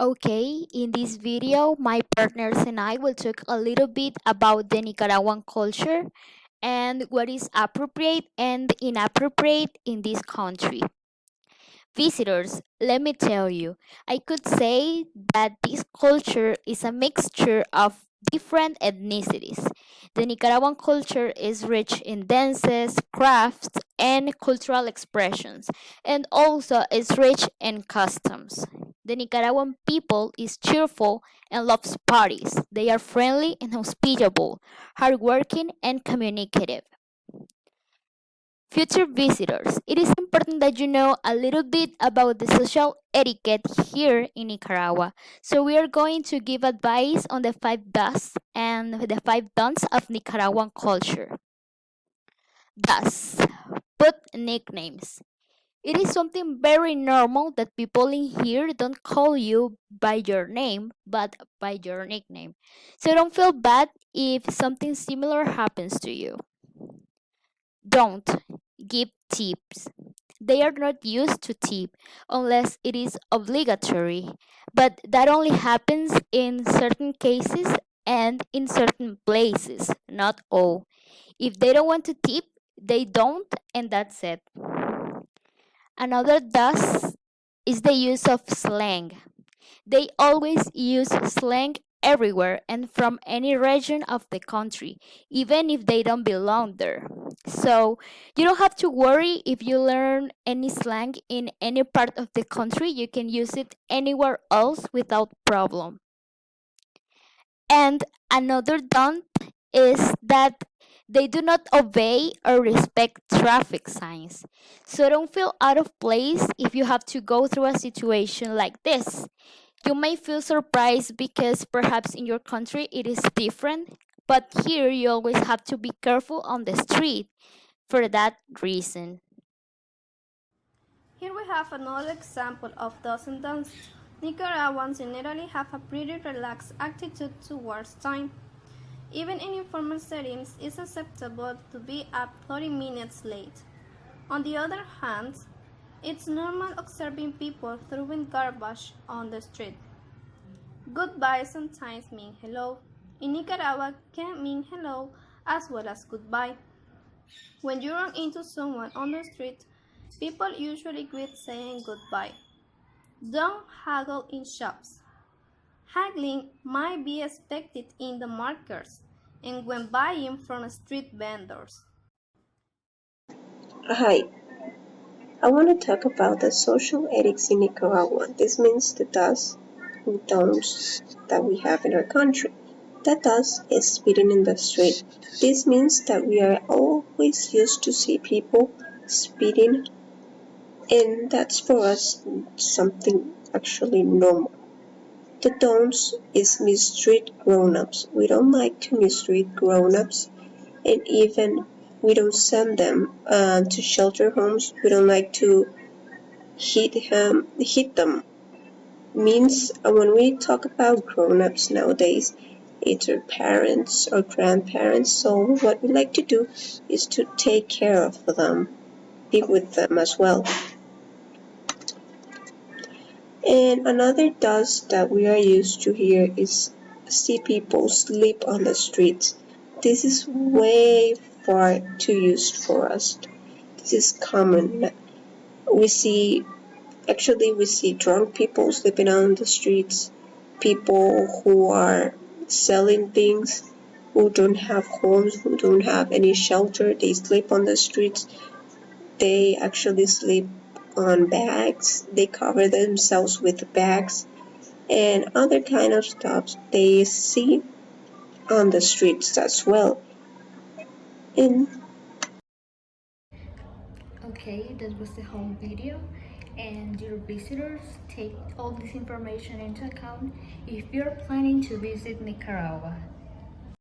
Okay, in this video, my partners and I will talk a little bit about the Nicaraguan culture and what is appropriate and inappropriate in this country. Visitors, let me tell you, I could say that this culture is a mixture of different ethnicities. The Nicaraguan culture is rich in dances, crafts, and cultural expressions, and also is rich in customs. The Nicaraguan people is cheerful and loves parties. They are friendly and hospitable, hardworking and communicative. Future visitors, it is important that you know a little bit about the social etiquette here in Nicaragua. So, we are going to give advice on the five do's and the five don'ts of Nicaraguan culture. Thus, put nicknames. It is something very normal that people in here don't call you by your name, but by your nickname. So, don't feel bad if something similar happens to you. Don't give tips. They are not used to tip unless it is obligatory, but that only happens in certain cases and in certain places, not all. If they don't want to tip, they don't, and that's it. Another does is the use of slang. They always use slang everywhere and from any region of the country, even if they don't belong there. So you don't have to worry if you learn any slang in any part of the country, you can use it anywhere else without problem. And another don't is that they do not obey or respect traffic signs. So don't feel out of place if you have to go through a situation like this. You may feel surprised because perhaps in your country it is different, but here you always have to be careful on the street for that reason. Here we have another example of do's and don'ts. Nicaraguans generally have a pretty relaxed attitude towards time. Even in informal settings, it's acceptable to be up 30 minutes late. On the other hand, it's normal observing people throwing garbage on the street. Goodbye sometimes mean hello. In Nicaragua can mean hello as well as goodbye. When you run into someone on the street, people usually greet saying goodbye. Don't haggle in shops. Haggling might be expected in the markets and when buying from street vendors. Hi, I want to talk about the social ethics in Nicaragua. This means the do's and don'ts that we have in our country. The does is spitting in the street. This means that we are always used to see people spitting, and that's for us something actually normal. The don'ts is mistreat grown-ups. We don't like to mistreat grown-ups, and even we don't send them to shelter homes. We don't like to hit them. Means when we talk about grown-ups nowadays, it's our parents or grandparents. So what we like to do is to take care of them, be with them as well. And another dust that we are used to here is see people sleep on the streets. This is way far too used for us. This is common. We see we see drunk people sleeping on the streets, people who are selling things, who don't have homes, who don't have any shelter, they sleep on the streets. They actually sleep on bags, they cover themselves with bags and other kind of stuff they see on the streets as well. And Okay, that was the whole video. And dear visitors, take all this information into account if you're planning to visit Nicaragua.